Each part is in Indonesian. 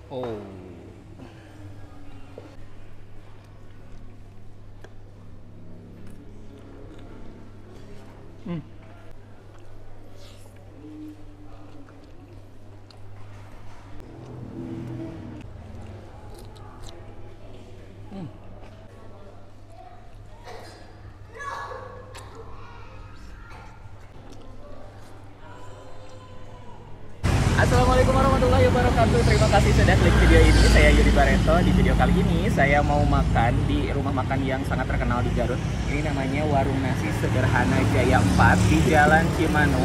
Oh. Hmm. Hmm. Assalamualaikum warahmatullahi wabarakatuh. Terima kasih sudah klik video ini. Saya Yudi Barento. Di video kali ini saya mau makan di rumah makan yang sangat terkenal di Garut. Ini namanya Warung Nasi Sederhana Jaya 4 di Jalan Cimanu,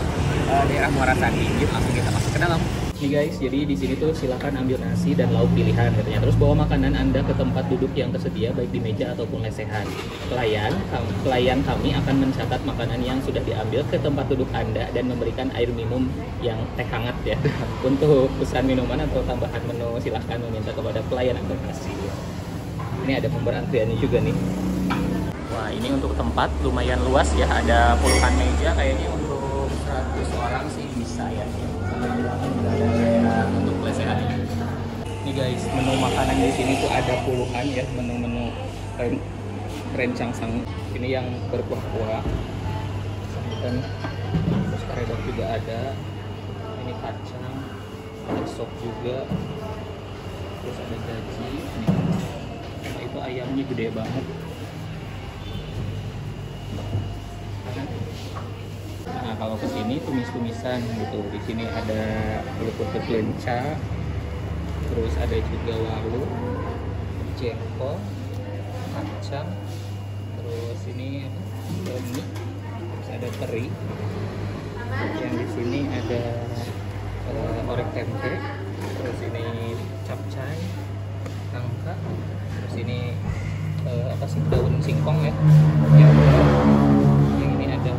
daerah Muara Sandi. Yuk langsung kita masuk ke dalam. Nih guys, jadi di sini tuh silakan ambil nasi dan lauk pilihan katanya. Terus bawa makanan Anda ke tempat duduk yang tersedia baik di meja ataupun lesehan. Pelayan kami akan mencatat makanan yang sudah diambil ke tempat duduk Anda dan memberikan air minum yang teh hangat ya. Untuk pesan minuman atau tambahan menu silahkan meminta kepada pelayan atau kasir. Ini ada nomor antriannya juga nih. Wah, ini untuk tempat lumayan luas ya, ada puluhan meja kayaknya untuk 100 orang sih bisa ya. Ada untuk lesehan. Nih guys, menu makanan di sini tuh ada puluhan ya, menu-menu rencang sang. Ini yang berkuah-kuah. Dan terus karedok juga ada. Ini kacang, ada sop juga. Terus ada gaji. Nah, itu ayamnya gede banget. Nah, kalau ke sini tumis-tumisan gitu. Di sini ada kerupuk lenca, terus ada juga walu, jengkol, kacang, terus ini mie, terus ada teri. Yang di sini ada orek tempe, terus ini capcay, nangka, terus ini apa sih, daun singkong ya. Yang ini ada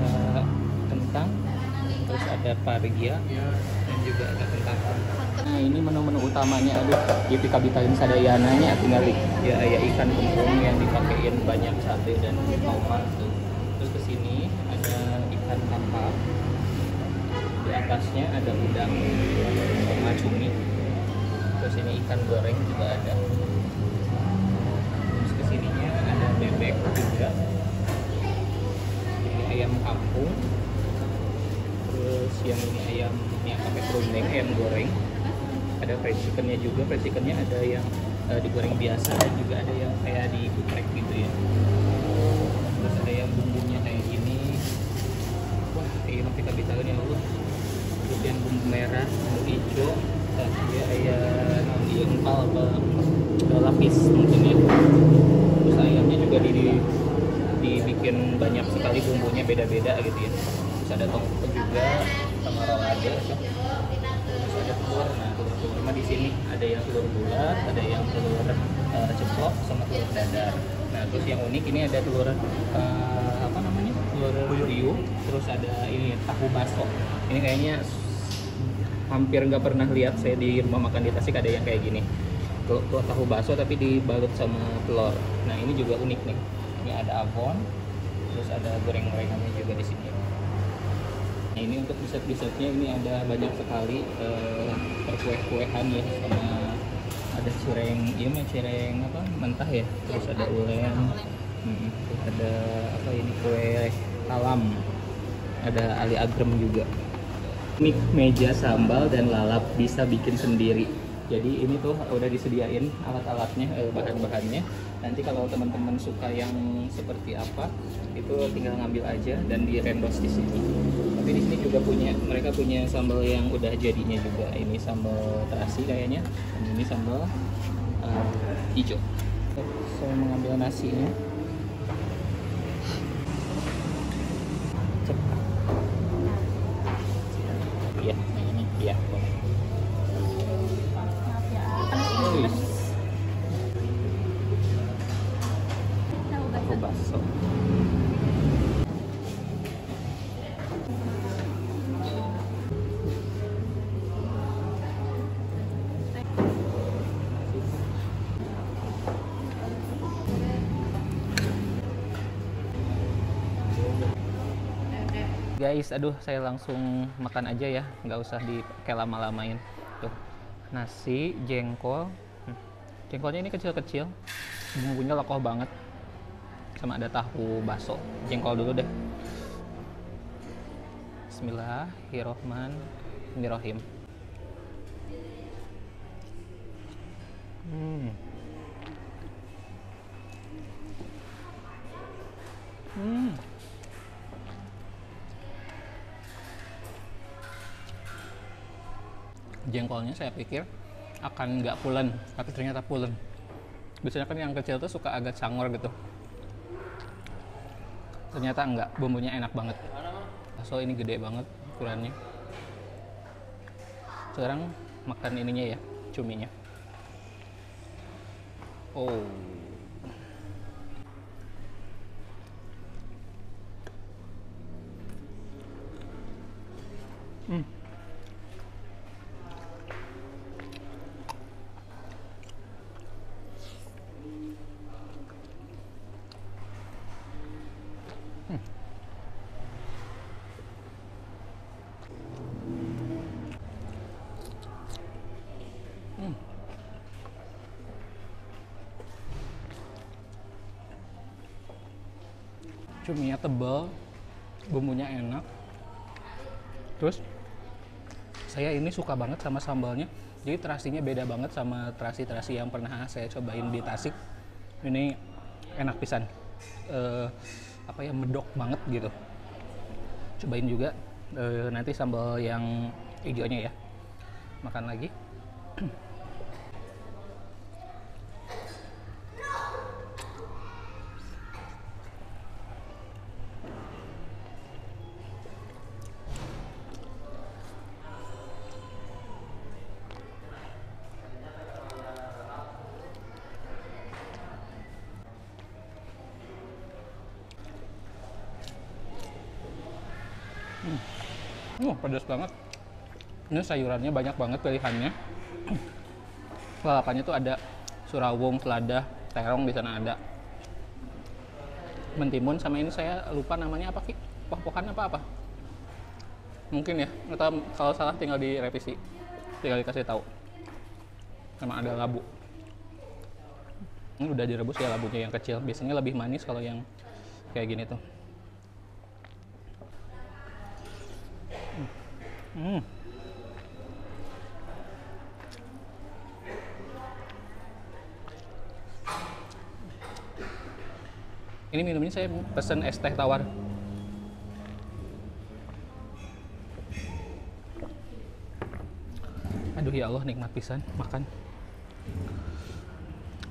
kentang, terus ada paria dan juga ada kentang. Nah, ini menu-menu utamanya. Aduh, itu kabitain sadayananya tinggal ya, ikan kembung yang dipakein banyak sate dan tomat tuh. Terus kesini ada ikan kakap, di atasnya ada udang sama cumi, terus ini ikan goreng juga ada. Terus kesininya ada bebek juga, ini ayam kampung, terus yang ini ayam yang pakai serundeng, ayam goreng. Ada fried chickennya juga. Fried chickennya ada yang digoreng biasa dan juga ada yang kayak dikuprek gitu ya. Terus ada yang bumbunya kayak gini. Wah, ini mah kita bisa ya Allah. Terus yang bumbu merah, bumbu hijau, dia ayam empal apa lapis mungkin ya. Terus ayamnya juga dibikin banyak sekali, bumbunya beda-beda gitu ya. Terus ada tongseng juga sama rolade. Terus ada telur. Nah, telur mah di sini ada yang telur bulat, ada yang telur ceplok sama telur dadar. Nah, terus yang unik ini ada telur apa namanya, telur puyuh. Terus ada ini tahu baso. Ini kayaknya hampir nggak pernah lihat saya di rumah makan di Tasik ada yang kayak gini. Telur tahu baso tapi dibalut sama telur. Nah, ini juga unik nih. Ini ada abon, terus ada goreng-gorengannya juga di sini. Nah, ini untuk dessert-dessertnya ini ada banyak sekali perkue-kuehan ya, sama ada cireng, iya mah cireng apa mentah ya, terus ada ulen, terus ada apa ini kue talam, ada ali agrem juga. Ini meja sambal dan lalap bisa bikin sendiri. Jadi ini tuh udah disediain alat-alatnya, bahan-bahannya. Nanti kalau teman-teman suka yang seperti apa, itu tinggal ngambil aja dan direndos di sini. Tapi di sini juga mereka punya sambal yang udah jadinya juga. Ini sambal terasi kayaknya, dan ini sambal hijau. Saya mengambil nasinya. Cepat. Iya, ini ya. Tahu baso. Guys, aduh saya langsung makan aja ya, nggak usah dipakai lama-lamain tuh. nasi, jengkol. Jengkolnya ini kecil-kecil, bumbunya lekoh banget. Sama ada tahu bakso. Jengkol dulu deh. Bismillahirrohmanirrohim. Jengkolnya saya pikir akan nggak pulen, tapi ternyata pulen. Biasanya kan yang kecil tuh suka agak cangor gitu. Ternyata enggak, bumbunya enak banget. Bakso ini gede banget ukurannya. Sekarang makan ininya ya, cuminya. Oh. Cuminya tebal, bumbunya enak. Terus saya ini suka banget sama sambalnya. Jadi terasinya beda banget sama terasi-terasi yang pernah saya cobain di Tasik. Ini enak pisan. Medok banget gitu. Cobain juga nanti sambal yang hijaunya ya. Makan lagi. Pedas banget. Ini sayurannya banyak banget pilihannya. Lalapannya tuh ada surawung, selada, terong di sana ada. Mentimun sama ini saya lupa namanya apa, Ki? Poh-pohan apa? Mungkin ya, atau kalau salah tinggal direvisi. Tinggal dikasih tahu. Sama ada labu. Ini udah direbus ya labunya yang kecil. Biasanya lebih manis kalau yang kayak gini tuh. Ini minumnya saya pesen es teh tawar. Aduh ya Allah, nikmat pisan makan.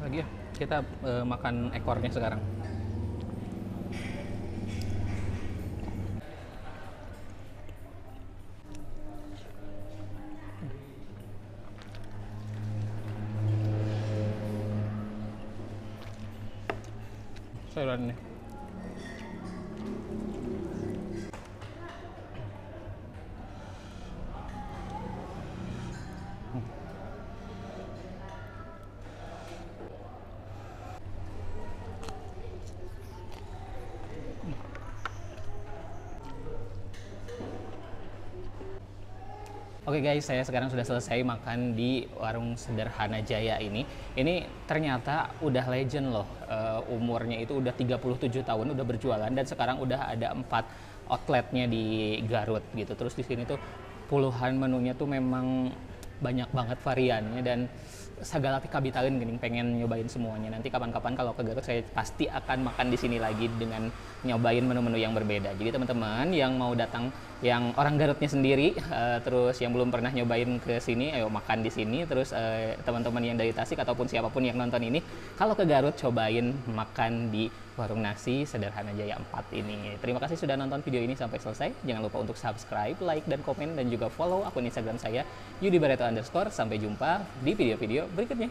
Lagi ya, kita makan ekornya sekarang. Sayurannya. Oke guys, saya sekarang sudah selesai makan di warung Sederhana Jaya ini. Ini ternyata udah legend loh. Umurnya itu udah 37 tahun udah berjualan dan sekarang udah ada 4 outletnya di Garut gitu. Terus di sini tuh puluhan menunya tuh memang banyak banget variannya dan segala kabitaeun geuning pengen nyobain semuanya. Nanti kapan-kapan kalau ke Garut saya pasti akan makan di sini lagi dengan nyobain menu-menu yang berbeda. Jadi teman-teman yang mau datang, yang orang Garutnya sendiri, terus yang belum pernah nyobain ke sini, ayo makan di sini. Terus teman-teman yang dari Tasik ataupun siapapun yang nonton ini, kalau ke Garut cobain makan di warung nasi Sederhana Jaya 4 ini. Terima kasih sudah nonton video ini sampai selesai. Jangan lupa untuk subscribe, like, dan komen, dan juga follow akun Instagram saya, Yudi Barreto_. Sampai jumpa di video-video berikutnya.